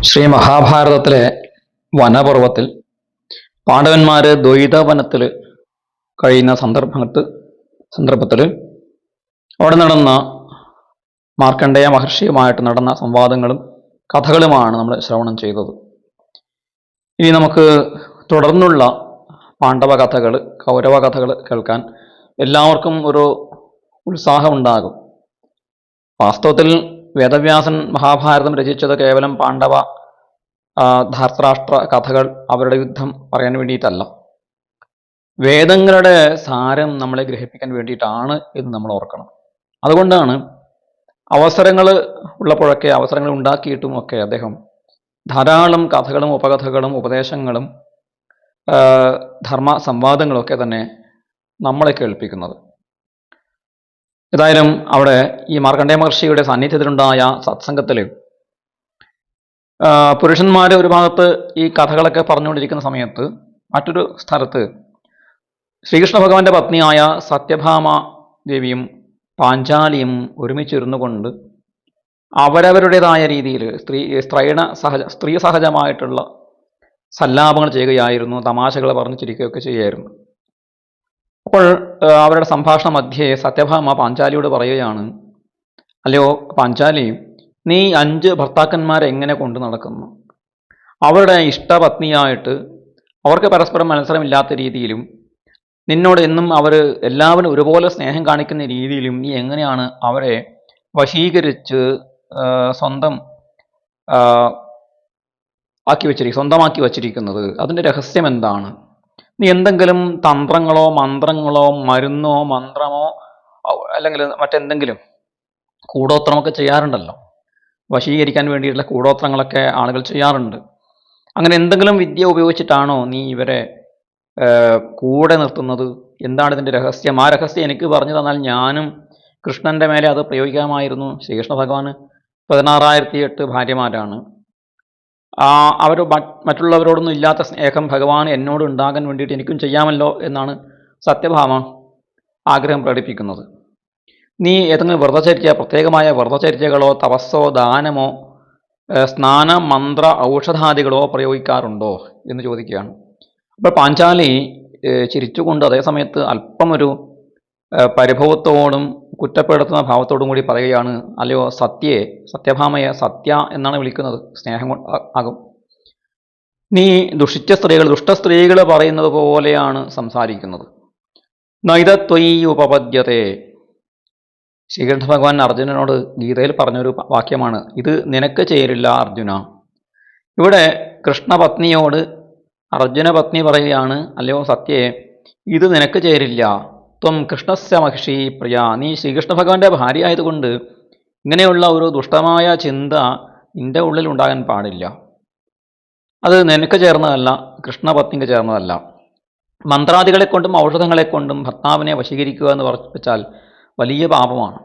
ശ്രീ മഹാഭാരതത്തിലെ വനപർവത്തിൽ പാണ്ഡവന്മാര് ദ്വൈതവനത്തിൽ കഴിയുന്ന സന്ദർഭത്തിൽ അവിടെ നടന്ന മാർക്കണ്ഡേയ മഹർഷിയുമായിട്ട് നടന്ന സംവാദങ്ങളും കഥകളുമാണ് നമ്മൾ ശ്രവണം ചെയ്തത്. ഇനി നമുക്ക് തുടർന്നുള്ള പാണ്ഡവ കഥകൾ, കൗരവ കഥകൾ കേൾക്കാൻ എല്ലാവർക്കും ഒരു ഉത്സാഹമുണ്ടാകും. വാസ്തവത്തിൽ വേദവ്യാസൻ മഹാഭാരതം രചിച്ചത് കേവലം പാണ്ഡവ ധാർത്തരാഷ്ട്ര കഥകൾ, അവരുടെ യുദ്ധം പറയാൻ വേണ്ടിയിട്ടല്ല, വേദങ്ങളുടെ സാരം നമ്മളെ ഗ്രഹിപ്പിക്കാൻ വേണ്ടിയിട്ടാണ് എന്ന് നമ്മൾ ഓർക്കണം. അതുകൊണ്ടാണ് അവസരങ്ങൾ ഉള്ളപ്പോഴൊക്കെ, അവസരങ്ങൾ ഉണ്ടാക്കിയിട്ടും ഒക്കെ അദ്ദേഹം ധാരാളം കഥകളും ഉപകഥകളും ഉപദേശങ്ങളും ധർമ്മ സംവാദങ്ങളൊക്കെ തന്നെ നമ്മളെ കേൾപ്പിക്കുന്നത്. ഏതായാലും അവിടെ ഈ മാർക്കണ്ഡേയ മഹർഷിയുടെ സാന്നിധ്യത്തിലുണ്ടായ സത്സംഗത്തിൽ പുരുഷന്മാർ ഒരു ഭാഗത്ത് ഈ കഥകളൊക്കെ പറഞ്ഞുകൊണ്ടിരിക്കുന്ന സമയത്ത് മറ്റൊരു സ്ഥലത്ത് ശ്രീകൃഷ്ണ ഭഗവാന്റെ പത്നിയായ സത്യഭാമ ദേവിയും പാഞ്ചാലിയും ഒരുമിച്ചിരുന്നു കൊണ്ട് അവരവരുടേതായ രീതിയിൽ സ്ത്രീ സഹജമായിട്ടുള്ള സല്ലാപങ്ങൾ ചെയ്യുകയായിരുന്നു, തമാശകൾ പറഞ്ഞു ചിരിക്കുകയൊക്കെ ചെയ്യുകയായിരുന്നു. അപ്പോൾ അവരുടെ സംഭാഷണ മധ്യേ സത്യഭാമ പാഞ്ചാലിയോട് പറയുകയാണ്, അല്ലയോ പാഞ്ചാലി, നീ 5 ഭർത്താക്കന്മാരെ എങ്ങനെ കൊണ്ടു നടക്കുന്നു? അവരുടെ ഇഷ്ടപത്നിയായിട്ട് അവർക്ക് പരസ്പരം മത്സരമില്ലാത്ത രീതിയിലും നിന്നോട് എന്നും എല്ലാവരും ഒരുപോലെ സ്നേഹം കാണിക്കുന്ന രീതിയിലും നീ എങ്ങനെയാണ് അവരെ വശീകരിച്ച് സ്വന്തമാക്കി വച്ചിരിക്കുന്നത്? അതിൻ്റെ രഹസ്യം എന്താണ്? നീ എന്തെങ്കിലും തന്ത്രങ്ങളോ മന്ത്രങ്ങളോ മരുന്നോ മന്ത്രമോ അല്ലെങ്കിൽ മറ്റെന്തെങ്കിലും കൂടോത്രമൊക്കെ ചെയ്യാറുണ്ടല്ലോ. വശീകരിക്കാൻ വേണ്ടിയിട്ടുള്ള കൂടോത്രങ്ങളൊക്കെ ആളുകൾ ചെയ്യാറുണ്ട്. അങ്ങനെ എന്തെങ്കിലും വിദ്യ ഉപയോഗിച്ചിട്ടാണോ നീ ഇവരെ കൂടെ നിർത്തുന്നത്? എന്താണ് ഇതിൻ്റെ രഹസ്യം? ആ രഹസ്യം എനിക്ക് പറഞ്ഞു തന്നാൽ ഞാനും കൃഷ്ണൻ്റെ മേലെ അത് പ്രയോഗിക്കാമായിരുന്നു. ശ്രീകൃഷ്ണ ഭഗവാന് 16,008 ഭാര്യമാരാണ്. അവർ മറ്റുള്ളവരോടൊന്നും ഇല്ലാത്ത സ്നേഹം ഭഗവാൻ എന്നോട് ഉണ്ടാകാൻ വേണ്ടിയിട്ട് എനിക്കും ചെയ്യാമല്ലോ എന്നാണ് സത്യഭാമ ആഗ്രഹം പ്രകടിപ്പിക്കുന്നത്. നീ ഏതെങ്കിലും വ്രതചര്യ, പ്രത്യേകമായ വ്രതചര്യകളോ തപസ്സോ ദാനമോ സ്നാന മന്ത്ര ഔഷധാദികളോ പ്രയോഗിക്കാറുണ്ടോ എന്ന് ചോദിക്കുകയാണ്. അപ്പോൾ പാഞ്ചാലി ചിരിച്ചുകൊണ്ട് അതേ സമയത്ത് അല്പം ഒരു പരിഭവത്തോടും കുറ്റപ്പെടുത്തുന്ന ഭാവത്തോടും കൂടി പറയുകയാണ്, അല്ലയോ സത്യഭാമയെ സത്യ എന്നാണ് വിളിക്കുന്നത്, സ്നേഹം ആകും. നീ ദുഷ്ട സ്ത്രീകൾ പറയുന്നത് പോലെയാണ് സംസാരിക്കുന്നത്. നൈതത്വയി ഉപപദ്യത്തെ. ശ്രീകൃഷ്ണ ഭഗവാൻ അർജുനനോട് ഗീതയിൽ പറഞ്ഞൊരു വാക്യമാണ്, ഇത് നിനക്ക് ചേരില്ല അർജുന. ഇവിടെ കൃഷ്ണപത്നിയോട് അർജുന പത്നി പറയുകയാണ്, അല്ലയോ സത്യേ, ഇത് നിനക്ക് ചേരില്ല. ത്വം കൃഷ്ണസ്യ മഹിഷി പ്രിയ. നീ ശ്രീകൃഷ്ണ ഭഗവാന്റെ ഭാര്യ ആയതുകൊണ്ട് ഇങ്ങനെയുള്ള ഒരു ദുഷ്ടമായ ചിന്ത നിന്റെ ഉള്ളിൽ ഉണ്ടാകാൻ പാടില്ല. അത് നിനക്ക് ചേർന്നതല്ല, കൃഷ്ണപത്നിക്ക് ചേർന്നതല്ല. മന്ത്രാദികളെ കൊണ്ടും ഔഷധങ്ങളെ കൊണ്ടും ഭർത്താവിനെ വശീകരിക്കുക എന്ന് വെച്ചാൽ വലിയ പാപമാണ്.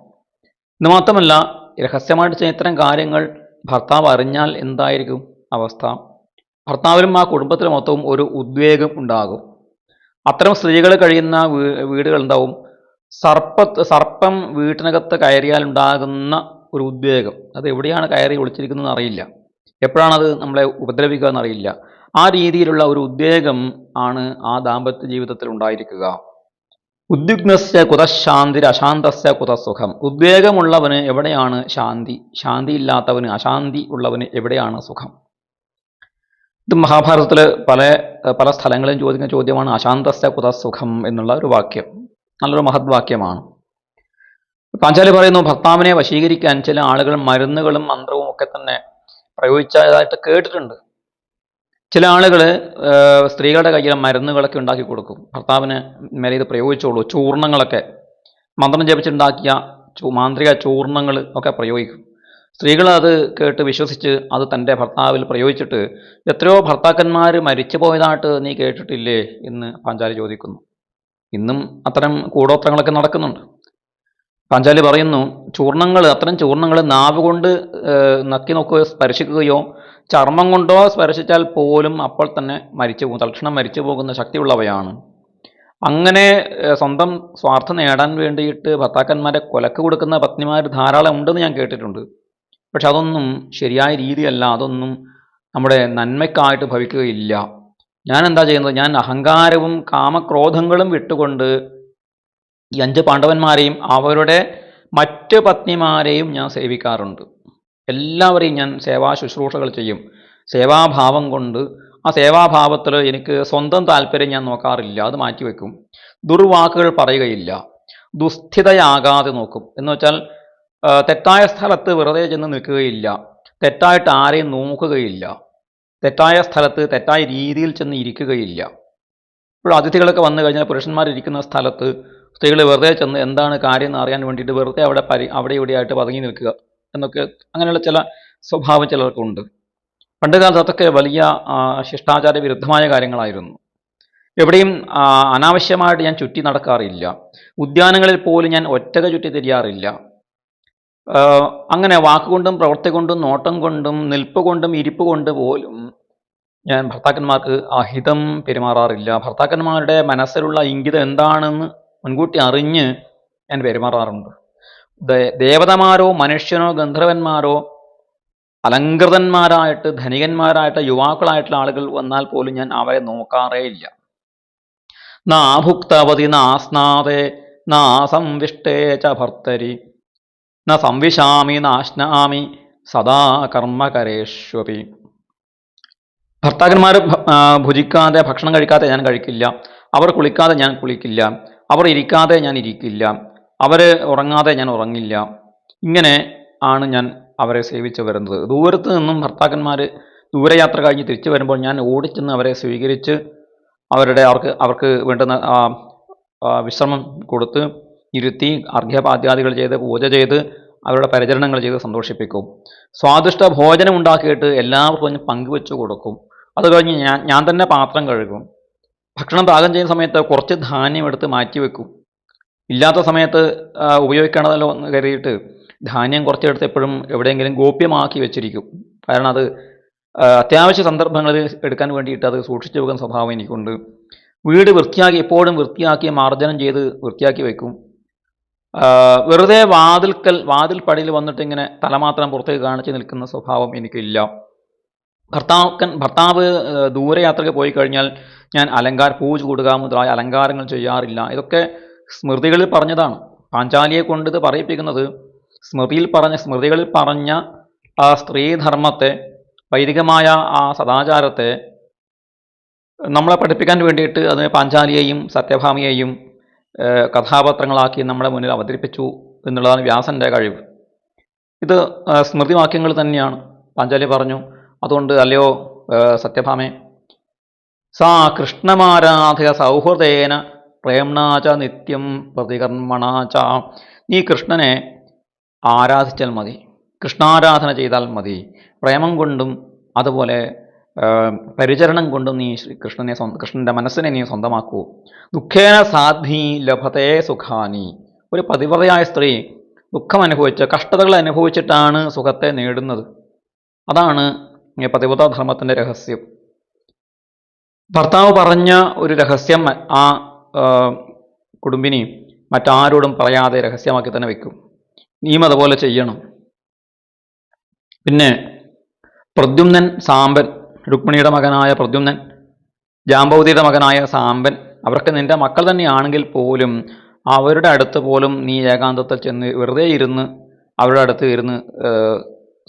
ഇത് മാത്രമല്ല, രഹസ്യമായിട്ട് ചെയ്യുന്ന ഇത്തരം കാര്യങ്ങൾ ഭർത്താവ് അറിഞ്ഞാൽ എന്തായിരിക്കും അവസ്ഥ? ഭർത്താവിനും ആ കുടുംബത്തിന് മൊത്തവും ഒരു ഉദ്വേഗം ഉണ്ടാകും. അത്തരം സ്ത്രീകൾ കഴിയുന്ന വീടുകൾ എന്താവും? സർപ്പം വീട്ടിനകത്ത് കയറിയാൽ ഉണ്ടാകുന്ന ഒരു ഉദ്വേഗം, അത് എവിടെയാണ് കയറി ഒളിച്ചിരിക്കുന്നതെന്ന് അറിയില്ല, എപ്പോഴാണത് നമ്മളെ ഉപദ്രവിക്കുക എന്നറിയില്ല. ആ രീതിയിലുള്ള ഒരു ഉദ്വേഗം ആണ് ആ ദാമ്പത്യ ജീവിതത്തിൽ ഉണ്ടായിരിക്കുക. ഉദ്വിഗ്നസ്യ കുതശാന്തിർ അശാന്തസ്യ കുതസുഖം. ഉദ്വേഗമുള്ളവന് എവിടെയാണ് ശാന്തി? ശാന്തിയില്ലാത്തവന്, അശാന്തി ഉള്ളവന് എവിടെയാണ് സുഖം? ഇത് മഹാഭാരതത്തിൽ പല സ്ഥലങ്ങളിലും ചോദിക്കുന്ന ചോദ്യമാണ് അശാന്തസ്യ കുതസുഖം എന്നുള്ള ഒരു വാക്യം. നല്ലൊരു മഹത് വാക്യമാണ്. പാഞ്ചാലി പറയുന്നു, ഭർത്താവിനെ വശീകരിക്കാൻ ചില ആളുകൾ മരുന്നുകളും മന്ത്രവും ഒക്കെ തന്നെ പ്രയോഗിച്ചതായിട്ട് കേട്ടിട്ടുണ്ട്. ചില ആളുകൾ സ്ത്രീകളുടെ കയ്യിൽ മരുന്നുകളൊക്കെ ഉണ്ടാക്കി കൊടുക്കും, ഭർത്താവിന് മേലെ ഇത് പ്രയോഗിച്ചോളൂ. ചൂർണങ്ങളൊക്കെ, മന്ത്രം ജപിച്ചുണ്ടാക്കിയ മാന്ത്രിക ചൂർണങ്ങൾ ഒക്കെ പ്രയോഗിക്കും. സ്ത്രീകൾ അത് കേട്ട് വിശ്വസിച്ച് അത് തൻ്റെ ഭർത്താവിൽ പ്രയോഗിച്ചിട്ട് എത്രയോ ഭർത്താക്കന്മാർ മരിച്ചു പോയതായിട്ട് നീ കേട്ടിട്ടില്ലേ എന്ന് പാഞ്ചാലി ചോദിക്കുന്നു. ഇന്നും അത്തരം കൂടോത്രങ്ങളൊക്കെ നടക്കുന്നുണ്ട്. പാഞ്ചാലി പറയുന്നു, അത്തരം ചൂർണങ്ങൾ നാവ് കൊണ്ട് നക്കി നോക്കുകയോ സ്പർശിക്കുകയോ ചർമ്മം കൊണ്ടോ സ്പർശിച്ചാൽ പോലും അപ്പോൾ തന്നെ തൽക്ഷണം മരിച്ചു പോകുന്ന ശക്തിയുള്ളവയാണ്. അങ്ങനെ സ്വന്തം സ്വാർത്ഥം നേടാൻ വേണ്ടിയിട്ട് ഭർത്താക്കന്മാരെ കൊലക്ക് കൊടുക്കുന്ന പത്നിമാർ ധാരാളം ഉണ്ടെന്ന് ഞാൻ കേട്ടിട്ടുണ്ട്. പക്ഷെ അതൊന്നും ശരിയായ രീതിയല്ല, അതൊന്നും നമ്മുടെ നന്മയ്ക്കായിട്ട് ഭവിക്കുകയില്ല. ഞാൻ എന്താ ചെയ്യുന്നത്? ഞാൻ അഹങ്കാരവും കാമക്രോധങ്ങളും വിട്ടുകൊണ്ട് ഈ 5 പാണ്ഡവന്മാരെയും അവരുടെ മറ്റ് പത്നിമാരെയും ഞാൻ സേവിക്കാറുണ്ട്. എല്ലാവരെയും ഞാൻ സേവാ ശുശ്രൂഷകൾ ചെയ്യും. സേവാഭാവം കൊണ്ട് ആ സേവാഭാവത്തിൽ എനിക്ക് സ്വന്തം താല്പര്യം ഞാൻ നോക്കാറില്ല, അത് മാറ്റിവെക്കും. ദുർവാക്കുകൾ പറയുകയില്ല, ദുസ്ഥിതയാകാതെ നോക്കും. എന്ന് വെച്ചാൽ തെറ്റായ സ്ഥലത്ത് വെറുതെ ചെന്ന് നിൽക്കുകയില്ല, തെറ്റായിട്ട് ആരെയും നോക്കുകയില്ല, തെറ്റായ സ്ഥലത്ത് തെറ്റായ രീതിയിൽ ചെന്ന് ഇരിക്കുകയില്ല. ഇപ്പോൾ അതിഥികളൊക്കെ വന്നു കഴിഞ്ഞാൽ പുരുഷന്മാരിരിക്കുന്ന സ്ഥലത്ത് സ്ത്രീകൾ വെറുതെ ചെന്ന് എന്താണ് കാര്യം എന്ന് അറിയാൻ വേണ്ടിയിട്ട് വെറുതെ അവിടെ ഇവിടെയായിട്ട് പതുങ്ങി നിൽക്കുക എന്നൊക്കെ, അങ്ങനെയുള്ള ചില സ്വഭാവം ചിലർക്കുണ്ട്. പണ്ട് കാലത്ത് അതൊക്കെ വലിയ ശിഷ്ടാചാര വിരുദ്ധമായ കാര്യങ്ങളായിരുന്നു. എവിടെയും അനാവശ്യമായിട്ട് ഞാൻ ചുറ്റി നടക്കാറില്ല. ഉദ്യാനങ്ങളിൽ പോലും ഞാൻ ഒറ്റക ചുറ്റി തിരിയാറില്ല. അങ്ങനെ വാക്കുകൊണ്ടും പ്രവൃത്തി കൊണ്ടും നോട്ടം കൊണ്ടും നിൽപ്പ് കൊണ്ടും ഇരിപ്പ് കൊണ്ട് പോലും ഞാൻ ഭർത്താക്കന്മാർക്ക് അഹിതം പെരുമാറാറില്ല. ഭർത്താക്കന്മാരുടെ മനസ്സിലുള്ള ഇംഗിതം എന്താണെന്ന് മുൻകൂട്ടി അറിഞ്ഞ് ഞാൻ പെരുമാറാറുണ്ട്. ദേവതമാരോ മനുഷ്യനോ ഗന്ധർവന്മാരോ അലങ്കൃതന്മാരായിട്ട് ധനികന്മാരായിട്ട് യുവാക്കളായിട്ടുള്ള ആളുകൾ വന്നാൽ പോലും ഞാൻ അവരെ നോക്കാറേ ഇല്ല. നാഭുക്തവതി നാസ്നാദേ നാസംവിഷ്ടേ ച ഭർത്തരി ന സംവിശാമി നാശ്നാമി സദാ കർമ്മകരേഷ്വപി. ഭർത്താക്കന്മാർ ഭുജിക്കാതെ ഭക്ഷണം കഴിക്കാതെ ഞാൻ കഴിക്കില്ല, അവർ കുളിക്കാതെ ഞാൻ കുളിക്കില്ല, അവർ ഇരിക്കാതെ ഞാൻ ഇരിക്കില്ല, അവർ ഉറങ്ങാതെ ഞാൻ ഉറങ്ങില്ല. ഇങ്ങനെ ആണ് ഞാൻ അവരെ സേവിച്ചു വരുന്നത്. ദൂരത്ത് നിന്നും ഭർത്താക്കന്മാർ ദൂരയാത്ര കഴിഞ്ഞ് തിരിച്ചു വരുമ്പോൾ ഞാൻ ഓടിച്ചെന്ന് അവരെ സ്വീകരിച്ച് അവർക്ക് വേണ്ടുന്ന വിശ്രമം കൊടുത്ത് ഇരുത്തി അർഘ്യപാദ്യാദികൾ ചെയ്ത് പൂജ ചെയ്ത് അവരുടെ പരിചരണങ്ങൾ ചെയ്ത് സന്തോഷിപ്പിക്കും. സ്വാദിഷ്ട ഭോജനം ഉണ്ടാക്കിയിട്ട് എല്ലാവർക്കും പങ്കുവെച്ച് കൊടുക്കും. അത് കഴിഞ്ഞ് ഞാൻ തന്നെ പാത്രം കഴുകും. ഭക്ഷണം പാകം ചെയ്യുന്ന സമയത്ത് കുറച്ച് ധാന്യം എടുത്ത് മാറ്റിവെക്കും. ഇല്ലാത്ത സമയത്ത് ഉപയോഗിക്കണമല്ലോ എന്ന് കരുതിയിട്ട് ധാന്യം കുറച്ചെടുത്ത് എപ്പോഴും എവിടെയെങ്കിലും ഗോപ്യമാക്കി വെച്ചിരിക്കും. കാരണം അത് അത്യാവശ്യ സന്ദർഭങ്ങളിൽ എടുക്കാൻ വേണ്ടിയിട്ട് അത് സൂക്ഷിച്ചു വെക്കുന്ന സ്വഭാവം എനിക്കുണ്ട്. വീട് വൃത്തിയാക്കി എപ്പോഴും വൃത്തിയാക്കി മാർജനം ചെയ്ത് വൃത്തിയാക്കി വെക്കും. വെറുതെ വാതിൽപ്പടിയിൽ വന്നിട്ട് ഇങ്ങനെ തലമാത്രം പുറത്തേക്ക് കാണിച്ച് നിൽക്കുന്ന സ്വഭാവം എനിക്കില്ല. ഭർത്താവ് ദൂരയാത്രയ്ക്ക് പോയി കഴിഞ്ഞാൽ ഞാൻ പൂജ കൂടുക മുതലായ അലങ്കാരങ്ങൾ ചെയ്യാറില്ല. ഇതൊക്കെ സ്മൃതികളിൽ പറഞ്ഞതാണ്. പാഞ്ചാലിയെ കൊണ്ട് ഇത് പറയിപ്പിക്കുന്നത് സ്മൃതികളിൽ പറഞ്ഞ ആ സ്ത്രീധർമ്മത്തെ, വൈദികമായ ആ സദാചാരത്തെ നമ്മളെ പഠിപ്പിക്കാൻ വേണ്ടിയിട്ട് അതിന് പാഞ്ചാലിയെയും സത്യഭാമയെയും കഥാപാത്രങ്ങളാക്കി നമ്മുടെ മുന്നിൽ അവതരിപ്പിച്ചു എന്നുള്ളതാണ് വ്യാസൻ്റെ കഴിവ്. ഇത് സ്മൃതിവാക്യങ്ങൾ തന്നെയാണ്. പാഞ്ചാലി പറഞ്ഞു, അതുകൊണ്ട് അല്ലയോ സത്യഭാമേ, സാ കൃഷ്ണമാരാധയ സൗഹൃദേന പ്രേംണാച നിത്യം പ്രതികർമ്മണാച. നീ കൃഷ്ണനെ ആരാധിച്ചാൽ മതി, കൃഷ്ണാരാധന ചെയ്താൽ മതി. പ്രേമം കൊണ്ടും അതുപോലെ പരിചരണം കൊണ്ടും നീ കൃഷ്ണൻ്റെ മനസ്സിനെ നീ സ്വന്തമാക്കൂ. ദുഃഖേന സാധ്വി ലഭത്തെ സുഖാനി. ഒരു പതിവ്രതയായ സ്ത്രീ ദുഃഖം അനുഭവിച്ച് കഷ്ടതകൾ അനുഭവിച്ചിട്ടാണ് സുഖത്തെ നേടുന്നത്. അതാണ് പതിവ്രതാധർമ്മത്തിൻ്റെ രഹസ്യം. ഭർത്താവ് പറഞ്ഞ ഒരു രഹസ്യം ആ കുടുംബിനി മറ്റാരോടും പറയാതെ രഹസ്യമാക്കി തന്നെ വെക്കും. നീയും അതുപോലെ ചെയ്യണം. പിന്നെ പ്രദ്യുമ്നൻ, സാമ്പൻ, രുക്മിണിയുടെ മകനായ പ്രദ്യുമ്നൻ, ജാമ്പവതിയുടെ മകനായ സാമ്പൻ, അവർക്ക് നിന്റെ മക്കൾ തന്നെയാണെങ്കിൽ പോലും അവരുടെ അടുത്ത് പോലും നീ ഏകാന്തത്തിൽ ചെന്ന് വെറുതെ ഇരുന്ന് അവരുടെ അടുത്ത് ഇരുന്ന്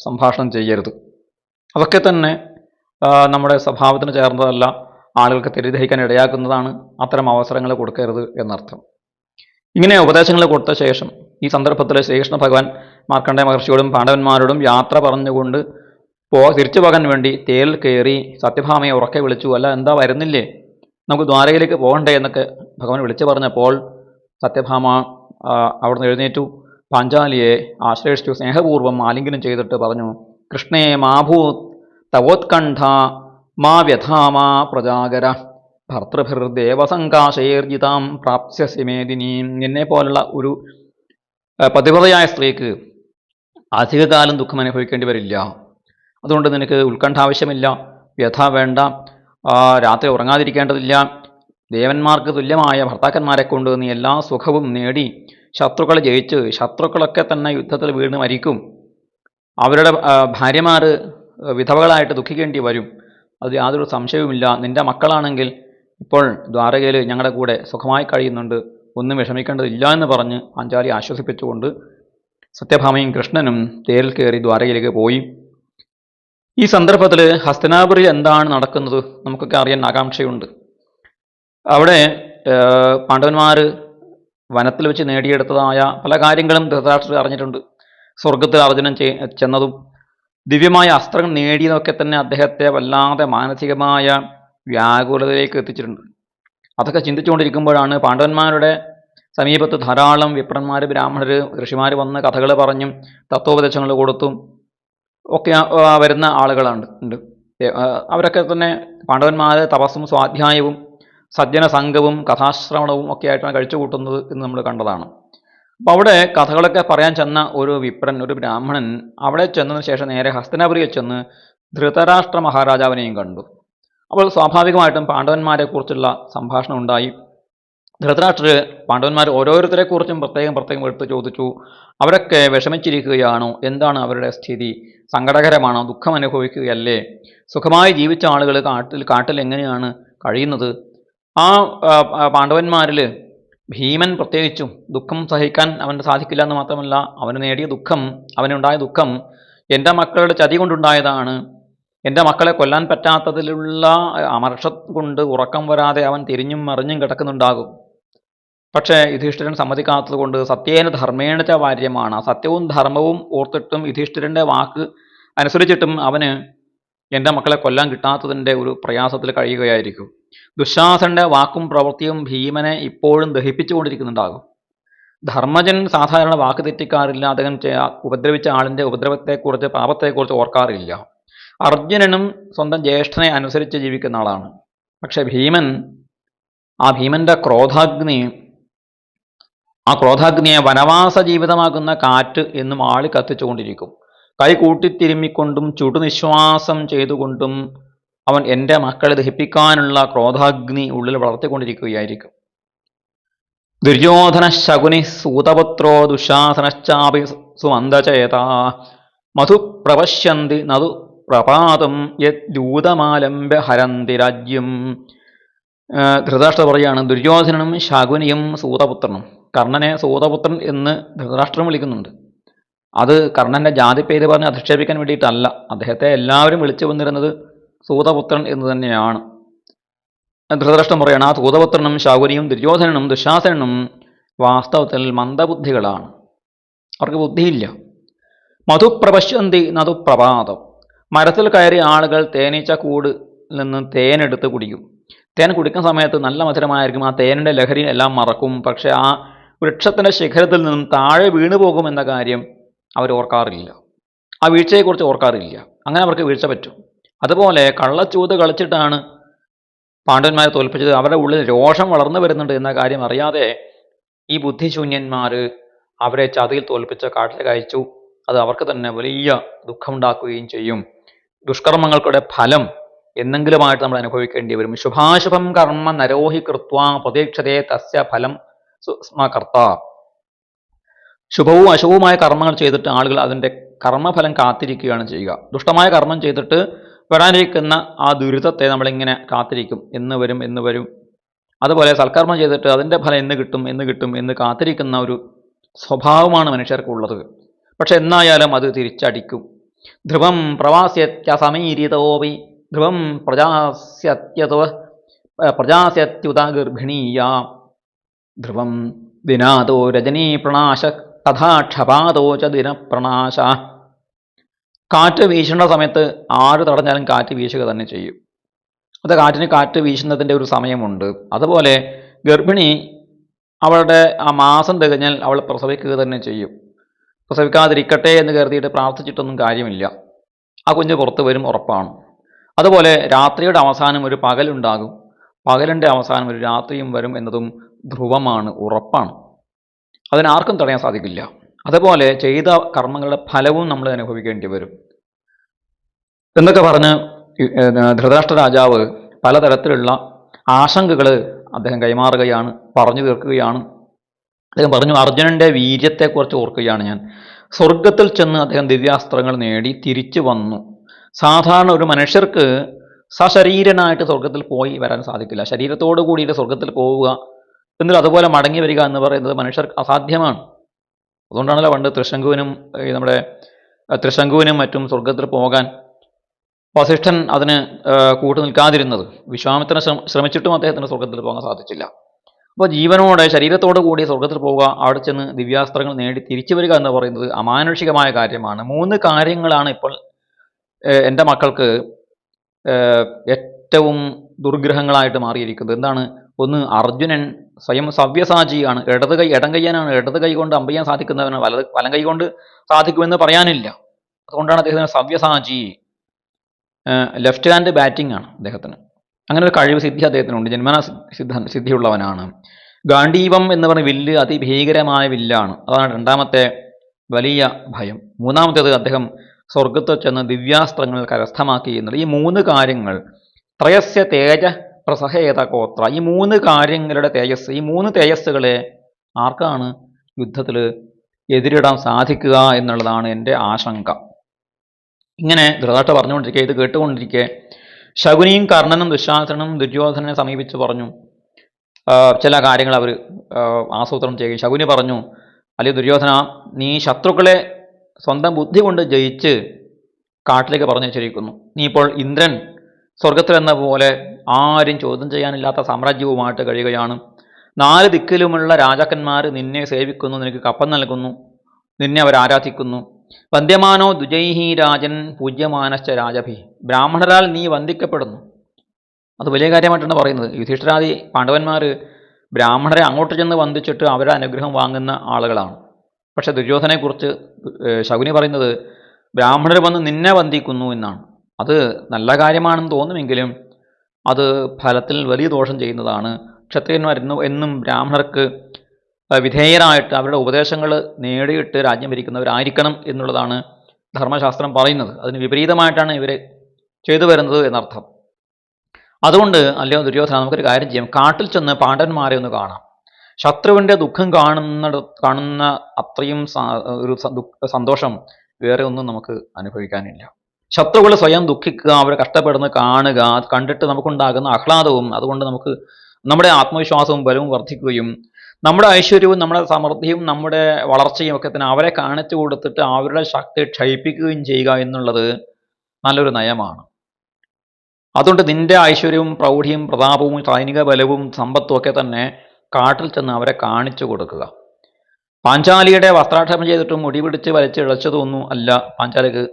സംഭാഷണം ചെയ്യരുത്. അതൊക്കെ തന്നെ നമ്മുടെ സ്വഭാവത്തിന് ചേർന്നതല്ല, ആളുകൾക്ക് തെറ്റിദ്ധരിക്കാൻ ഇടയാക്കുന്നതാണ്. അത്തരം അവസരങ്ങൾ കൊടുക്കരുത് എന്നർത്ഥം. ഇങ്ങനെ ഉപദേശങ്ങൾ കൊടുത്ത ശേഷം ഈ സന്ദർഭത്തിൽ ശ്രീകൃഷ്ണ ഭഗവാൻ മാർക്കണ്ഡേയ മഹർഷിയോടും പാണ്ഡവന്മാരോടും യാത്ര പറഞ്ഞുകൊണ്ട് തിരിച്ചു പോകാൻ വേണ്ടി തേരിൽ കയറി സത്യഭാമയെ ഉറക്കെ വിളിച്ചു. അല്ല, എന്താ വരുന്നില്ലേ, നമുക്ക് ദ്വാരകയിലേക്ക് പോകണ്ടേ എന്നൊക്കെ ഭഗവാൻ വിളിച്ചു പറഞ്ഞപ്പോൾ സത്യഭാമ അവിടുന്ന് എഴുന്നേറ്റു, പാഞ്ചാലിയെ ആശ്ലേഷിച്ചു സ്നേഹപൂർവ്വം ആലിംഗനം ചെയ്തിട്ട് പറഞ്ഞു, കൃഷ്ണേ മാഭൂ തവോത്കണ്ഠ മാ വ്യഥാമാ പ്രജാകര ഭർത്തൃഭിർദേവസങ്കാശേർജിതാം പ്രാപ്സ്യസി മേദിനീം. എന്നെ പോലുള്ള ഒരു പതിവ്രതയായ സ്ത്രീക്ക് അധികകാലം ദുഃഖം അനുഭവിക്കേണ്ടി വരില്ല. അതുകൊണ്ട് നിനക്ക് ഉത്കണ്ഠ ആവശ്യമില്ല, വ്യഥ വേണ്ട, രാത്രി ഉറങ്ങാതിരിക്കേണ്ടതില്ല. ദേവന്മാർക്ക് തുല്യമായ ഭർത്താക്കന്മാരെ കൊണ്ട് നീ എല്ലാ സുഖവും നേടി ശത്രുക്കളെ ജയിച്ച് ശത്രുക്കളൊക്കെ തന്നെ യുദ്ധത്തിൽ വീണ് മരിക്കും. അവരുടെ ഭാര്യമാർ വിധവകളായിട്ട് ദുഃഖിക്കേണ്ടി വരും, അത് യാതൊരു സംശയവുമില്ല. നിന്റെ മക്കളാണെങ്കിൽ ഇപ്പോൾ ദ്വാരകയിൽ ഞങ്ങളുടെ കൂടെ സുഖമായി കഴിയുന്നുണ്ട്, ഒന്നും വിഷമിക്കേണ്ടതില്ല എന്ന് പറഞ്ഞ് പാഞ്ചാലി ആശ്വസിപ്പിച്ചുകൊണ്ട് സത്യഭാമയും കൃഷ്ണനും തേരിൽ കയറി ദ്വാരകയിലേക്ക് പോയി. ഈ സന്ദർഭത്തിൽ ഹസ്തിനാപുരിയിൽ എന്താണ് നടക്കുന്നത് നമുക്കൊക്കെ അറിയാൻ ആകാംക്ഷയുണ്ട്. അവിടെ പാണ്ഡവന്മാർ വനത്തിൽ വെച്ച് നേടിയെടുത്തതായ പല കാര്യങ്ങളും ധൃതരാഷ്ട്രർ അറിഞ്ഞിട്ടുണ്ട്. സ്വർഗത്തിൽ അർജുനൻ ചെന്നതും ദിവ്യമായ അസ്ത്രങ്ങൾ നേടിയതൊക്കെ തന്നെ അദ്ദേഹത്തെ വല്ലാതെ മാനസികമായ വ്യാകുലതയിലേക്ക് എത്തിച്ചിട്ടുണ്ട്. അതൊക്കെ ചിന്തിച്ചുകൊണ്ടിരിക്കുമ്പോഴാണ് പാണ്ഡവന്മാരുടെ സമീപത്ത് ധാരാളം വിപ്രന്മാർ, ബ്രാഹ്മണർ, ഋഷിമാർ വന്ന് കഥകൾ പറഞ്ഞും തത്വോപദേശങ്ങൾ കൊടുത്തും ഒക്കെ വരുന്ന ആളുകളുണ്ട് ഉണ്ട്. അവരൊക്കെ തന്നെ പാണ്ഡവന്മാർ തപസ്സും സ്വാധ്യായവും സജ്ജന സംഘവും കഥാശ്രവണവും ഒക്കെ ആയിട്ടാണ് കഴിച്ചു കൂട്ടുന്നത് എന്ന് നമ്മൾ കണ്ടതാണ്. അപ്പോൾ അവിടെ കഥകളൊക്കെ പറയാൻ ചെന്ന ഒരു വിപ്രൻ, ഒരു ബ്രാഹ്മണൻ അവിടെ ചെന്നതിന് ശേഷം നേരെ ഹസ്തിനാപുരിയിൽ ചെന്ന് ധൃതരാഷ്ട്ര മഹാരാജാവിനെയും കണ്ടു. അപ്പോൾ സ്വാഭാവികമായിട്ടും പാണ്ഡവന്മാരെക്കുറിച്ചുള്ള സംഭാഷണം ഉണ്ടായി. ധൃതരാഷ്ട്രർ പാണ്ഡവന്മാർ ഓരോരുത്തരെക്കുറിച്ചും പ്രത്യേകം എടുത്ത് ചോദിച്ചു. അവരൊക്കെ വിഷമിച്ചിരിക്കുകയാണോ? എന്താണ് അവരുടെ സ്ഥിതി? സങ്കടകരമാണോ? ദുഃഖം അനുഭവിക്കുകയല്ലേ? സുഖമായി ജീവിച്ച ആളുകൾ കാട്ടിൽ എങ്ങനെയാണ് കഴിയുന്നത്? ആ പാണ്ഡവന്മാരിൽ ഭീമൻ പ്രത്യേകിച്ചും ദുഃഖം സഹിക്കാൻ അവന് സാധിക്കില്ല എന്ന് മാത്രമല്ല, അവന് നേടിയ ദുഃഖം, അവനുണ്ടായ ദുഃഖം എൻ്റെ മക്കളുടെ ചതി കൊണ്ടുണ്ടായതാണ്. എൻ്റെ മക്കളെ കൊല്ലാൻ പറ്റാത്തതിലുള്ള അമർഷം കൊണ്ട് ഉറക്കം വരാതെ അവൻ തിരിഞ്ഞും മറിഞ്ഞും കിടക്കുന്നുണ്ടാകും. പക്ഷേ യുധിഷ്ഠിരൻ സമ്മതിക്കാത്തത് കൊണ്ട് സത്യേന ധർമ്മേണ ച വാര്യമാണ്. സത്യവും ധർമ്മവും ഓർത്തിട്ടും യുധിഷ്ഠിരൻ്റെ വാക്ക് അനുസരിച്ചിട്ടും അവന് എൻ്റെ മക്കളെ കൊല്ലാൻ കിട്ടാത്തതിൻ്റെ ഒരു പ്രയാസത്തിൽ കഴിയുകയായിരിക്കും. ദുശാസന്റെ വാക്കും പ്രവൃത്തിയും ഭീമനെ ഇപ്പോഴും ദഹിപ്പിച്ചുകൊണ്ടിരിക്കുന്നുണ്ടാകും. ധർമ്മജൻ സാധാരണ വാക്ക് തെറ്റിക്കാറില്ല. അദ്ദേഹം ഉപദ്രവിച്ച ആളിൻ്റെ ഉപദ്രവത്തെക്കുറിച്ച്, പാപത്തെക്കുറിച്ച് ഓർക്കാറില്ല. അർജുനനും സ്വന്തം ജ്യേഷ്ഠനെ അനുസരിച്ച് ജീവിക്കുന്ന ആളാണ്. പക്ഷെ ഭീമൻ, ആ ഭീമന്റെ ക്രോധാഗ്നിയെ വനവാസ ജീവിതമാകുന്ന കാറ്റ് എന്നും ആളി കത്തിച്ചുകൊണ്ടിരിക്കും. കൈ കൂട്ടിത്തിരുമ്മിക്കൊണ്ടും ചുടുനിശ്വാസം ചെയ്തുകൊണ്ടും അവൻ എൻ്റെ മക്കളെ ദഹിപ്പിക്കാനുള്ള ക്രോധാഗ്നി ഉള്ളിൽ വളർത്തിക്കൊണ്ടിരിക്കുകയായിരിക്കും. ദുര്യോധന ശകുനി സൂതപുത്രോ ദുശാസനശ്ചാപി സുമന്ദചേത മധു പ്രപശ്യന്തി നതു പ്രപാതം യദ്യൂതമാലംബ്യ ഹരന്തി രാജ്യം. ധൃതരാഷ്ട്രർ പറയുകയാണ്, ദുര്യോധനനും ശകുനിയും സൂതപുത്രനും. കർണനെ സൂതപുത്രൻ എന്ന് ധൃതരാഷ്ട്രം വിളിക്കുന്നുണ്ട്. അത് കർണന്റെ ജാതി പേര് പറഞ്ഞ് അധിക്ഷേപിക്കാൻ വേണ്ടിയിട്ടല്ല. അദ്ദേഹത്തെ എല്ലാവരും വിളിച്ചു വന്നിരുന്നത് സൂതപുത്രൻ എന്ന് തന്നെയാണ്. ധൃതരാഷ്ട്രം പറയണം, ആ സൂതപുത്രനും ശകുനിയും ദുര്യോധനനും ദുശാസനും വാസ്തവത്തിൽ മന്ദബുദ്ധികളാണ്. അവർക്ക് ബുദ്ധിയില്ല. മധുപ്രപശ്യന്തി നതു പ്രപാതം. മരത്തിൽ കയറിയ ആളുകൾ തേനീച്ച കൂട് നിന്ന് തേനെടുത്ത് കുടിക്കും. തേൻ കുടിക്കുന്ന സമയത്ത് നല്ല മധുരമായിരിക്കും. ആ തേനിൻ്റെ ലഹരി എല്ലാം മറക്കും. പക്ഷെ ആ വൃക്ഷത്തിൻ്റെ ശിഖരത്തിൽ നിന്നും താഴെ വീണു പോകുമെന്ന കാര്യം അവർ ഓർക്കാറില്ല. ആ വീഴ്ചയെക്കുറിച്ച് ഓർക്കാറില്ല. അങ്ങനെ അവർക്ക് വീഴ്ച പറ്റും. അതുപോലെ കള്ളച്ചൂത് കളിച്ചിട്ടാണ് പാണ്ഡവന്മാരെ തോൽപ്പിച്ചത്. അവരുടെ ഉള്ളിൽ രോഷം വളർന്നു വരുന്നുണ്ട് എന്ന കാര്യം അറിയാതെ ഈ ബുദ്ധിശൂന്യന്മാർ അവരെ ചതിയിൽ തോൽപ്പിച്ച് കാട്ടിലേക്ക് അയച്ചു. അത് അവർക്ക് തന്നെ വലിയ ദുഃഖമുണ്ടാക്കുകയും ചെയ്യും. ദുഷ്കർമ്മങ്ങൾക്കുടെ ഫലം എന്നെങ്കിലുമായിട്ട് നമ്മൾ അനുഭവിക്കേണ്ടി വരും. ശുഭാശുഭം കർമ്മ നരോഹി കൃത്വാ പ്രതീക്ഷതേ തസ്യ ഫലം സ്മകർത്ത. ശുഭവും അശുഭവുമായ കർമ്മങ്ങൾ ചെയ്തിട്ട് ആളുകൾ അതിൻ്റെ കർമ്മഫലം കാത്തിരിക്കുകയാണ് ചെയ്യുക. ദുഷ്ടമായ കർമ്മം ചെയ്തിട്ട് വരാനിരിക്കുന്ന ആ ദുരിതത്തെ നമ്മളിങ്ങനെ കാത്തിരിക്കും. എന്ന് വരും. അതുപോലെ സൽക്കർമ്മം ചെയ്തിട്ട് അതിൻ്റെ ഫലം എന്ന് കിട്ടും എന്ന് കാത്തിരിക്കുന്ന ഒരു സ്വഭാവമാണ് മനുഷ്യർക്കുള്ളത്. പക്ഷെ എന്നായാലും അത് തിരിച്ചടിക്കും. ധ്രുവം പ്രവാസ്യത്യമീരിതോപി ധ്രുവം പ്രജാസ്യത്യുത ഗർഭിണീയ ധ്രുവം ദിനാദോ രജനീ പ്രണാശ തഥാ ക്ഷപാദോ ച ദിനപ്രണാശ. കാറ്റ് വീശേണ്ട സമയത്ത് ആര് തടഞ്ഞാലും കാറ്റ് വീശുക തന്നെ ചെയ്യും. അത് കാറ്റ് വീശുന്നതിൻ്റെ ഒരു സമയമുണ്ട്. അതുപോലെ ഗർഭിണി അവളുടെ ആ മാസം തികഞ്ഞാൽ അവൾ പ്രസവിക്കുക തന്നെ ചെയ്യും. പ്രസവിക്കാതിരിക്കട്ടെ എന്ന് കരുതിയിട്ട് പ്രാർത്ഥിച്ചിട്ടൊന്നും കാര്യമില്ല. ആ കുഞ്ഞ് പുറത്ത് വരും, ഉറപ്പാണ്. അതുപോലെ രാത്രിയുടെ അവസാനം ഒരു പകലുണ്ടാകും. പകലിൻ്റെ അവസാനം ഒരു രാത്രിയും വരും എന്നതും ധ്രുവമാണ്, ഉറപ്പാണ്. അതിനാർക്കും തടയാൻ സാധിക്കില്ല. അതുപോലെ ചെയ്ത കർമ്മങ്ങളുടെ ഫലവും നമ്മൾ അനുഭവിക്കേണ്ടി വരും എന്നൊക്കെ പറഞ്ഞ് ധൃതരാഷ്ട്ര രാജാവ് പലതരത്തിലുള്ള ആശങ്കകൾ അദ്ദേഹം കൈമാറുകയാണ്, പറഞ്ഞു തീർക്കുകയാണ്. അദ്ദേഹം പറഞ്ഞു, അർജുനൻ്റെ വീര്യത്തെക്കുറിച്ച് ഓർക്കുകയാണ് ഞാൻ. സ്വർഗത്തിൽ ചെന്ന് അദ്ദേഹം ദിവ്യാസ്ത്രങ്ങൾ നേടി തിരിച്ചു വന്നു. സാധാരണ ഒരു മനുഷ്യർക്ക് സശരീരനായിട്ട് സ്വർഗത്തിൽ പോയി വരാൻ സാധിക്കില്ല. ശരീരത്തോട് കൂടിയിട്ട് സ്വർഗത്തിൽ പോവുക എന്നിട്ട് അതുപോലെ മടങ്ങി വരിക എന്ന് പറയുന്നത് മനുഷ്യർക്ക് അസാധ്യമാണ്. അതുകൊണ്ടാണല്ലോ പണ്ട് നമ്മുടെ തൃശങ്കുവിനും മറ്റും സ്വർഗത്തിൽ പോകാൻ വസിഷ്ഠൻ അതിന് കൂട്ടു നിൽക്കാതിരുന്നത്. വിശ്വാമിത്രൻ ശ്രമിച്ചിട്ടും അദ്ദേഹത്തിന് സ്വർഗത്തിൽ പോകാൻ സാധിച്ചില്ല. അപ്പോൾ ജീവനോടെ ശരീരത്തോടു കൂടി സ്വർഗത്തിൽ പോവുക, അവിടെ ചെന്ന് ദിവ്യാസ്ത്രങ്ങൾ നേടി തിരിച്ചു വരിക എന്ന് പറയുന്നത് അമാനുഷികമായ കാര്യമാണ്. 3 കാര്യങ്ങളാണ് ഇപ്പോൾ എൻ്റെ മക്കൾക്ക് ഏറ്റവും ദുർഗ്രഹങ്ങളായിട്ട് മാറിയിരിക്കുന്നത്. എന്താണ്? ഒന്ന്, അർജുനൻ സ്വയം സവ്യസാചിയാണ്. ഇടം കയ്യാനാണ്. ഇടത് കൈ കൊണ്ട് അമ്പയ്യാൻ സാധിക്കുന്നവന് വലം കൈ കൊണ്ട് സാധിക്കുമെന്ന് പറയാനില്ല. അതുകൊണ്ടാണ് അദ്ദേഹത്തിന് സവ്യസാചി, ലെഫ്റ്റ് ഹാൻഡ് ബാറ്റിംഗ് ആണ് അദ്ദേഹത്തിന്. അങ്ങനെ ഒരു കഴിവ് സിദ്ധി അദ്ദേഹത്തിനുണ്ട്. ജന്മന സിദ്ധിയുള്ളവനാണ്. ഗാണ്ഡീവം എന്ന് പറഞ്ഞ വില്ല് അതിഭീകരമായ വില്ലാണ്. അതാണ് രണ്ടാമത്തെ വലിയ ഭയം. മൂന്നാമത്തേത്, അദ്ദേഹം സ്വർഗത്തിൽ ചെന്ന് ദിവ്യാസ്ത്രങ്ങൾ കരസ്ഥമാക്കി എന്നുള്ളത്. ഈ 3 കാര്യങ്ങൾ, ത്രയസ്യ തേജ പ്രസഹേത കോത്ര, ഈ 3 കാര്യങ്ങളുടെ തേജസ്, ഈ 3 തേജസ്സുകളെ ആർക്കാണ് യുദ്ധത്തിൽ എതിരിടാൻ സാധിക്കുക എന്നുള്ളതാണ് എൻ്റെ ആശങ്ക. ഇങ്ങനെ ധൃതരാഷ്ട്രർ പറഞ്ഞുകൊണ്ടിരിക്കെ, ഇത് കേട്ടുകൊണ്ടിരിക്കെ ശകുനിയും കർണനും ദുശാസനും ദുര്യോധനനെ സമീപിച്ച് പറഞ്ഞു ചില കാര്യങ്ങൾ അവർ ആസൂത്രണം ചെയ്യുകയും. ശകുനി പറഞ്ഞു, അല്ലെങ്കിൽ ദുര്യോധന, നീ ശത്രുക്കളെ സ്വന്തം ബുദ്ധി കൊണ്ട് ജയിച്ച് കാട്ടിലേക്ക് പറഞ്ഞു വെച്ചിരിക്കുന്നു. നീ ഇപ്പോൾ ഇന്ദ്രൻ സ്വർഗത്തിലെന്ന പോലെ ആരും ചോദ്യം ചെയ്യാനില്ലാത്ത സാമ്രാജ്യവുമായിട്ട് കഴിയുകയാണ്. 4 ദിക്കിലുമുള്ള രാജാക്കന്മാർ നിന്നെ സേവിക്കുന്നു, നിനക്ക് കപ്പം നൽകുന്നു, നിന്നെ അവർ ആരാധിക്കുന്നു. വന്ദ്യമാനോ ദ്വിജൈഹി രാജൻ പൂജ്യമാനശ്ച രാജഭി, ബ്രാഹ്മണരാൽ നീ വന്ദിക്കപ്പെടുന്നു. അത് വലിയ കാര്യമായിട്ടാണ് പറയുന്നത്. യുധിഷ്ഠിരാദി പാണ്ഡവന്മാർ ബ്രാഹ്മണരെ അങ്ങോട്ട് ചെന്ന് വന്ദിച്ചിട്ട് അവരുടെ അനുഗ്രഹം വാങ്ങുന്ന ആളുകളാണ്. പക്ഷെ ദുര്യോധനെക്കുറിച്ച് ശകുനി പറയുന്നത് ബ്രാഹ്മണർ വന്ന് നിന്നെ വന്ദിക്കുന്നു എന്നാണ്. അത് നല്ല കാര്യമാണെന്ന് തോന്നുമെങ്കിലും അത് ഫലത്തിൽ വലിയ ദോഷം ചെയ്യുന്നതാണ്. ക്ഷത്രിയന്മാർ എന്നും ബ്രാഹ്മണർക്ക് വിധേയരായിട്ട് അവരുടെ ഉപദേശങ്ങൾ നേടിയിട്ട് രാജ്യം ഭരിക്കുന്നവരായിരിക്കണം എന്നുള്ളതാണ് ധർമ്മശാസ്ത്രം പറയുന്നത്. അതിന് വിപരീതമായിട്ടാണ് ഇവർ ചെയ്തു വരുന്നത് എന്നർത്ഥം. അതുകൊണ്ട് അല്ലയോ ദുര്യോധന, നമുക്കൊരു കാര്യം ചെയ്യാം. കാട്ടിൽ ചെന്ന് പാണ്ഡവന്മാരെ ഒന്ന് കാണാം. ശത്രുവിൻ്റെ ദുഃഖം കാണുന്ന അത്രയും ഒരു സന്തോഷം വേറെ ഒന്നും നമുക്ക് അനുഭവിക്കാനില്ല. ശത്രുക്കൾ സ്വയം ദുഃഖിക്കുക, അവർ കഷ്ടപ്പെടുന്നത് കാണുക, അത് കണ്ടിട്ട് നമുക്കുണ്ടാകുന്ന ആഹ്ലാദവും അതുകൊണ്ട് നമുക്ക് നമ്മുടെ ആത്മവിശ്വാസവും ബലവും വർദ്ധിക്കുകയും നമ്മുടെ ഐശ്വര്യവും നമ്മുടെ സമൃദ്ധിയും നമ്മുടെ വളർച്ചയും ഒക്കെ തന്നെ അവരെ കാണിച്ചു കൊടുത്തിട്ട് അവരുടെ ശക്തി ക്ഷയിപ്പിക്കുകയും ചെയ്യുക എന്നുള്ളത് നല്ലൊരു നയമാണ്. അതുകൊണ്ട് നിന്റെ ഐശ്വര്യവും പ്രൗഢിയും പ്രതാപവും സൈനിക ബലവും സമ്പത്തും ഒക്കെ തന്നെ കാട്ടിൽ ചെന്ന് അവരെ കാണിച്ചു കൊടുക്കുക. പാഞ്ചാലിയുടെ വസ്ത്രാക്ഷേപം ചെയ്തിട്ടും മുടി പിടിച്ച് വലിച്ചിഴച്ചതൊന്നും അല്ല പാഞ്ചാലിക്ക്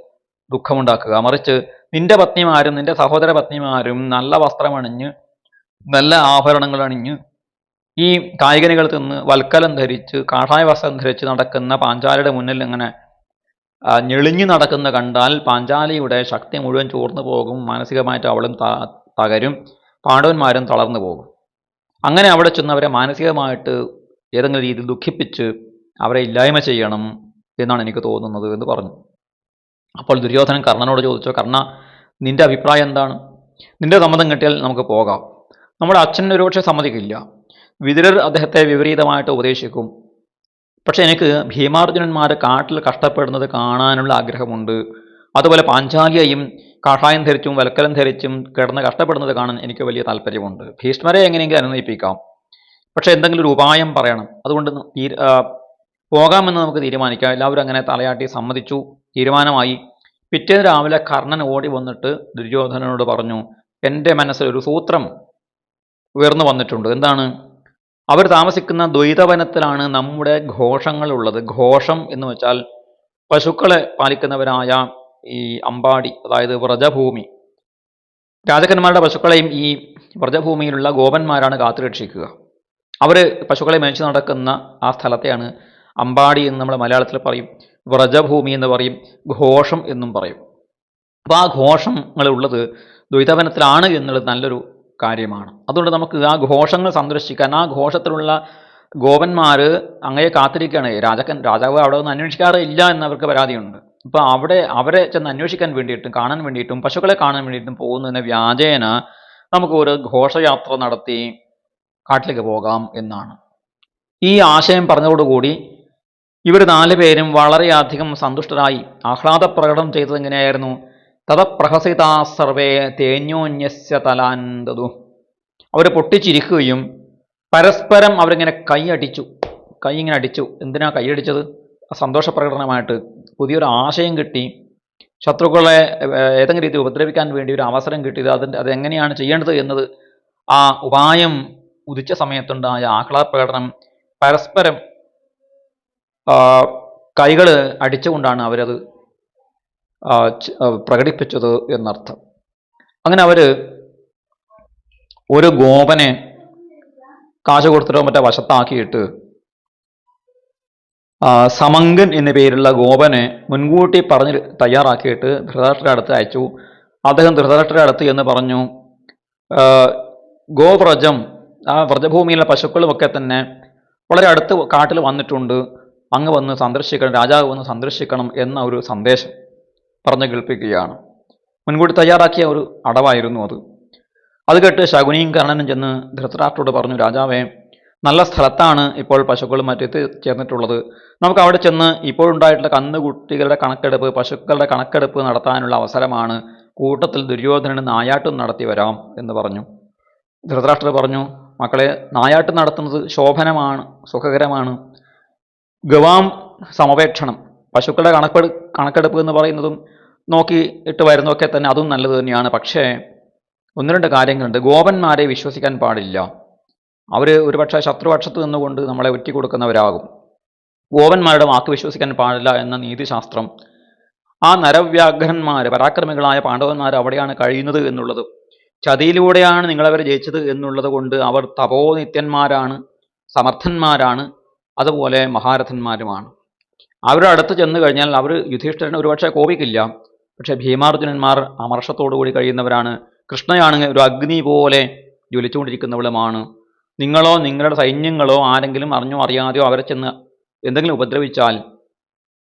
ദുഃഖമുണ്ടാക്കുക. മറിച്ച് നിന്റെ പത്നിമാരും നിന്റെ സഹോദര പത്നിമാരും നല്ല വസ്ത്രമണിഞ്ഞ് നല്ല ആഭരണങ്ങൾ അണിഞ്ഞ് ഈ കായികനികൾ തിന്ന് വൽക്കലം ധരിച്ച് കാഷായ വസ്ത്രം ധരിച്ച് നടക്കുന്ന പാഞ്ചാലിയുടെ മുന്നിൽ ഇങ്ങനെ ഞെളിഞ്ഞു നടക്കുന്ന കണ്ടാൽ പാഞ്ചാലിയുടെ ശക്തി മുഴുവൻ ചോർന്നു പോകും. മാനസികമായിട്ട് അവളും തകരും, പാണ്ഡവന്മാരും തളർന്നു പോകും. അങ്ങനെ അവിടെ ചെന്ന് അവരെ മാനസികമായിട്ട് ഏതെങ്കിലും രീതിയിൽ ദുഃഖിപ്പിച്ച് അവരെ ഇല്ലായ്മ ചെയ്യണം എന്നാണ് എനിക്ക് തോന്നുന്നത് എന്ന് പറഞ്ഞു. അപ്പോൾ ദുര്യോധനൻ കർണനോട് ചോദിച്ചു, കർണ, നിന്റെ അഭിപ്രായം എന്താണ്? നിന്റെ സമ്മതം കിട്ടിയാൽ നമുക്ക് പോകാം. നമ്മുടെ അച്ഛൻ ഒരുപക്ഷെ സമ്മതിക്കില്ല. വിതുരർ അദ്ദേഹത്തെ വിപരീതമായിട്ട് ഉപദേശിക്കും. പക്ഷെ എനിക്ക് ഭീമാർജുനന്മാർ കാട്ടിൽ കഷ്ടപ്പെടുന്നത് കാണാനുള്ള ആഗ്രഹമുണ്ട്. അതുപോലെ പാഞ്ചാലിയെയും കാഷായം ധരിച്ചും വൽക്കലം ധരിച്ചും കിടന്ന് കഷ്ടപ്പെടുന്നത് കാണാൻ എനിക്ക് വലിയ താല്പര്യമുണ്ട്. ഭീഷ്മരെ എങ്ങനെയെങ്കിലും അനുനയിപ്പിക്കാം, പക്ഷെ എന്തെങ്കിലും ഒരു ഉപായം പറയണം. അതുകൊണ്ട് പോകാമെന്ന് നമുക്ക് തീരുമാനിക്കാം. എല്ലാവരും അങ്ങനെ തലയാട്ടി സമ്മതിച്ചു, തീരുമാനമായി. പിറ്റേന്ന് രാവിലെ കർണൻ ഓടി വന്നിട്ട് ദുര്യോധനനോട് പറഞ്ഞു, എൻ്റെ മനസ്സിൽ ഒരു സൂത്രം ഉയർന്നു വന്നിട്ടുണ്ട്. എന്താണ്? അവർ താമസിക്കുന്ന ദ്വൈതവനത്തിലാണ് നമ്മുടെ ഘോഷങ്ങളുള്ളത്. ഘോഷം എന്ന് വെച്ചാൽ പശുക്കളെ പാലിക്കുന്നവരായ ഈ അമ്പാടി, അതായത് വ്രജഭൂമി. രാജാക്കന്മാരുടെ പശുക്കളെയും ഈ വ്രജഭൂമിയിലുള്ള ഗോപന്മാരാണ് കാത്തുരക്ഷിക്കുക. അവർ പശുക്കളെ മേയിച്ച് നടക്കുന്ന ആ സ്ഥലത്തെയാണ് അമ്പാടി എന്ന് നമ്മൾ മലയാളത്തിൽ പറയും, വ്രജഭൂമി എന്ന് പറയും, ഘോഷം എന്നും പറയും. അപ്പോൾ ആ ഘോഷങ്ങളുള്ളത് ദ്വൈതവനത്തിലാണ് എന്നുള്ളത് നല്ലൊരു കാര്യമാണ്. അതുകൊണ്ട് നമുക്ക് ആ ഘോഷങ്ങൾ സന്ദർശിക്കാൻ, ആ ഘോഷത്തിലുള്ള ഗോപന്മാർ അങ്ങയെ കാത്തിരിക്കുകയാണ്. രാജാവ് അവിടെ ഒന്നും അന്വേഷിക്കാറില്ല എന്നവർക്ക് പരാതിയുണ്ട്. അപ്പോൾ അവരെ ചെന്ന് അന്വേഷിക്കാൻ വേണ്ടിയിട്ടും കാണാൻ വേണ്ടിയിട്ടും പശുക്കളെ കാണാൻ വേണ്ടിയിട്ടും പോകുന്നതിന് വ്യാജേന നമുക്ക് ഒരു ഘോഷയാത്ര നടത്തി കാട്ടിലേക്ക് പോകാം എന്നാണ്. ഈ ആശയം പറഞ്ഞതോടുകൂടി ഇവർ 4 പേരും വളരെയധികം സന്തുഷ്ടരായി. ആഹ്ലാദ പ്രകടനം ചെയ്തത് എങ്ങനെയായിരുന്നു? തതപ്രഹസിതാ സർവേ തേന്യോന്യസ്യ തലാന്തതു. അവർ പൊട്ടിച്ചിരിക്കുകയും പരസ്പരം അവരിങ്ങനെ കൈ ഇങ്ങനെ അടിച്ചു. എന്തിനാ കൈയടിച്ചത്? സന്തോഷപ്രകടനമായിട്ട് പുതിയൊരു ആശയം കിട്ടി, ശത്രുക്കളെ ഏതെങ്കിലും രീതി ഉപദ്രവിക്കാൻ വേണ്ടി ഒരു അവസരം കിട്ടിയത്. അതെങ്ങനെയാണ് ചെയ്യേണ്ടത് എന്നത് ആ ഉപായം ഉദിച്ച സമയത്തുണ്ടായ ആഹ്ലാദപ്രകടനം പരസ്പരം കൈകൾ അടിച്ചുകൊണ്ടാണ് അവരത് പ്രകടിപ്പിച്ചത് എന്നർത്ഥം. അങ്ങനെ അവർ ഒരു ഗോപനെ കാശ് കൊടുത്തിട്ടോ മറ്റേ വശത്താക്കിയിട്ട് സമങ്കൻ എന്ന പേരുള്ള ഗോപനെ മുൻകൂട്ടി പറഞ്ഞ് തയ്യാറാക്കിയിട്ട് ധൃതരാഷ്ട്രരുടെ അടുത്ത് അയച്ചു. അദ്ദേഹം ധൃതരാഷ്ട്രരുടെ അടുത്ത് എന്ന് പറഞ്ഞു, ഗോവ്രജം, ആ വ്രജഭൂമിയിലെ പശുക്കളുമൊക്കെ തന്നെ വളരെ അടുത്ത് കാട്ടിൽ വന്നിട്ടുണ്ട്, അങ്ങ് വന്ന് സന്ദർശിക്കണം, രാജാവ് വന്ന് സന്ദർശിക്കണം എന്ന ഒരു സന്ദേശം പറഞ്ഞു കേൾപ്പിക്കുകയാണ്. മുൻകൂട്ടി തയ്യാറാക്കിയ ഒരു അടവായിരുന്നു അത്. അത് കേട്ട് ശകുനിയും കർണനും ചെന്ന് ധൃതരാഷ്ട്രരോട് പറഞ്ഞു, രാജാവേ, നല്ല സ്ഥലത്താണ് ഇപ്പോൾ പശുക്കളും മറ്റെത്തി ചേർന്നിട്ടുള്ളത്. നമുക്ക് അവിടെ ചെന്ന് ഇപ്പോഴുണ്ടായിട്ടുള്ള കന്നുകുട്ടികളുടെ കണക്കെടുപ്പ്, പശുക്കളുടെ കണക്കെടുപ്പ് നടത്താനുള്ള അവസരമാണ്. കൂട്ടത്തിൽ ദുര്യോധനന് നായാട്ടും നടത്തി വരാം എന്ന് പറഞ്ഞു. ധൃതരാഷ്ട്രർ പറഞ്ഞു, മക്കളെ, നായാട്ട് നടത്തുന്നത് ശോഭനമാണ്, സുഖകരമാണ്. ഗവാം സമപേക്ഷണം, പശുക്കളുടെ കണക്കെടുപ്പ് എന്ന് പറയുന്നതും നോക്കി ഇട്ട് വരുന്നതൊക്കെ തന്നെ അതും നല്ലത് തന്നെയാണ്. പക്ഷേ ഒന്ന് രണ്ട് കാര്യങ്ങളുണ്ട്. ഗോപന്മാരെ വിശ്വസിക്കാൻ പാടില്ല. അവർ ഒരുപക്ഷെ ശത്രുപക്ഷത്ത് നിന്നുകൊണ്ട് നമ്മളെ ഒറ്റിക്കൊടുക്കുന്നവരാകും. ഗോപന്മാരുടെ വാക്ക് വിശ്വസിക്കാൻ പാടില്ല എന്ന നീതിശാസ്ത്രം ആ നരവ്യാഘ്രന്മാർ, പരാക്രമികളായ പാണ്ഡവന്മാർ അവിടെയാണ് കഴിയുന്നത് എന്നുള്ളത്, ചതിയിലൂടെയാണ് നിങ്ങളവരെ ജയിച്ചത് എന്നുള്ളത് കൊണ്ട് അവർ തപോനിത്യന്മാരാണ്, സമർത്ഥന്മാരാണ്, അതുപോലെ മഹാരഥന്മാരുമാണ്. അവരുടെ അടുത്ത് ചെന്ന് കഴിഞ്ഞാൽ അവർ യുധിഷ്ഠിരനെ ഒരുപക്ഷെ കോപിക്കില്ല. പക്ഷേ ഭീമാർജുനന്മാർ അമർഷത്തോടുകൂടി കഴിയുന്നവരാണ്. കൃഷ്ണയാണെങ്കിൽ ഒരു അഗ്നി പോലെ ജ്വലിച്ചുകൊണ്ടിരിക്കുന്നവളുമാണ്. നിങ്ങളോ നിങ്ങളുടെ സൈന്യങ്ങളോ ആരെങ്കിലും അറിഞ്ഞോ അറിയാതെയോ അവരെ ചെന്ന് എന്തെങ്കിലും ഉപദ്രവിച്ചാൽ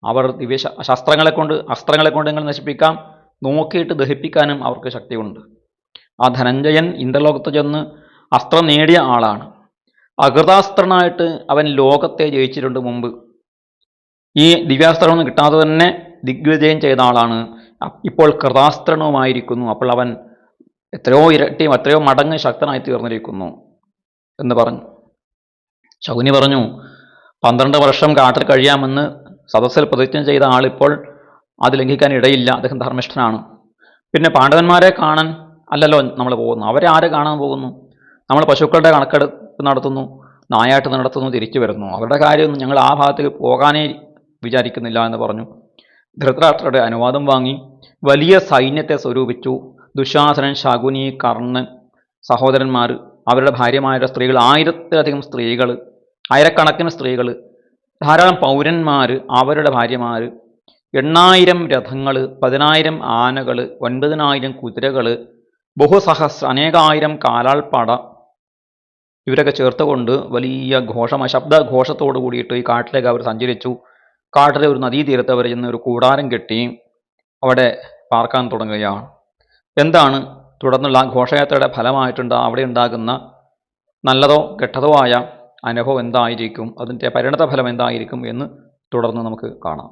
അവർ ദിവ്യ അസ്ത്രങ്ങളെ കൊണ്ട് നിങ്ങൾ നശിപ്പിക്കാം, നോക്കിയിട്ട് ദഹിപ്പിക്കാനും അവർക്ക് ശക്തിയുണ്ട്. ആ ധനഞ്ജയൻ ഇന്ദ്രലോകത്ത് ചെന്ന് അസ്ത്രം നേടിയ ആളാണ്. അകൃതാസ്ത്രനായിട്ട് അവൻ ലോകത്തെ ജയിച്ചിട്ടുണ്ട് മുമ്പ്. ഈ ദിവ്യാസ്ത്രമൊന്നും കിട്ടാതെ തന്നെ ദിഗ്വിജയം ചെയ്ത ആളാണ്. ഇപ്പോൾ കൃതാസ്ത്രനുമായിരിക്കുന്നു. അപ്പോൾ അവൻ എത്രയോ ഇരട്ടിയും എത്രയോ മടങ്ങ് ശക്തനായി തീർന്നിരിക്കുന്നു എന്ന് പറഞ്ഞു. ശകുനി പറഞ്ഞു, 12 വർഷം കാട്ടിൽ കഴിയാമെന്ന് സദസ്സിൽ പ്രതിജ്ഞ ചെയ്ത ആളിപ്പോൾ അത് ലംഘിക്കാൻ ഇടയില്ല. അദ്ദേഹം ധർമ്മിഷ്ഠനാണ്. പിന്നെ പാണ്ഡവന്മാരെ കാണാൻ അല്ലല്ലോ നമ്മൾ പോകുന്നു, അവരെ ആരെ കാണാൻ പോകുന്നു? നമ്മൾ പശുക്കളുടെ കണക്കെടുപ്പ് നടത്തുന്നു, നായാട്ട് നടത്തുന്നു, തിരിച്ചു വരുന്നു. അവരുടെ കാര്യമൊന്നും ഞങ്ങൾ ആ ഭാഗത്തേക്ക് പോകാനേ വിചാരിക്കുന്നില്ല എന്ന് പറഞ്ഞു. ധൃതരാഷ്ട്രരുടെ അനുവാദം വാങ്ങി വലിയ സൈന്യത്തെ സ്വരൂപിച്ചു. ദുശാസനൻ, ശകുനി, കർണൻ, സഹോദരന്മാർ, അവരുടെ ഭാര്യമാരുടെ സ്ത്രീകൾ, 1000-ലധികം സ്ത്രീകൾ, ആയിരക്കണക്കിന് സ്ത്രീകൾ, ധാരാളം പൗരന്മാർ, അവരുടെ ഭാര്യമാർ, 8000 രഥങ്ങൾ, 10000 ആനകൾ, 9000 കുതിരകൾ, അനേകായിരം കാലാൾപ്പട, ഇവരൊക്കെ ചേർത്തുകൊണ്ട് വലിയ ശബ്ദഘോഷത്തോടു കൂടിയിട്ട് ഈ കാട്ടിലേക്ക് അവർ സഞ്ചരിച്ചു. കാട്ടിലെ ഒരു നദീതീരത്ത് അവർ ചെന്ന് ഒരു കൂടാരം കെട്ടി അവിടെ പാർക്കാൻ തുടങ്ങുകയാണ്. എന്താണ് തുടർന്നുള്ള ഘോഷയാത്രയുടെ അവിടെ ഉണ്ടാകുന്ന നല്ലതോ കെട്ടതോ ആയ അനുഭവം എന്തായിരിക്കും, അതിൻ്റെ പരിണത ഫലം എന്തായിരിക്കും എന്ന് തുടർന്ന് നമുക്ക് കാണാം.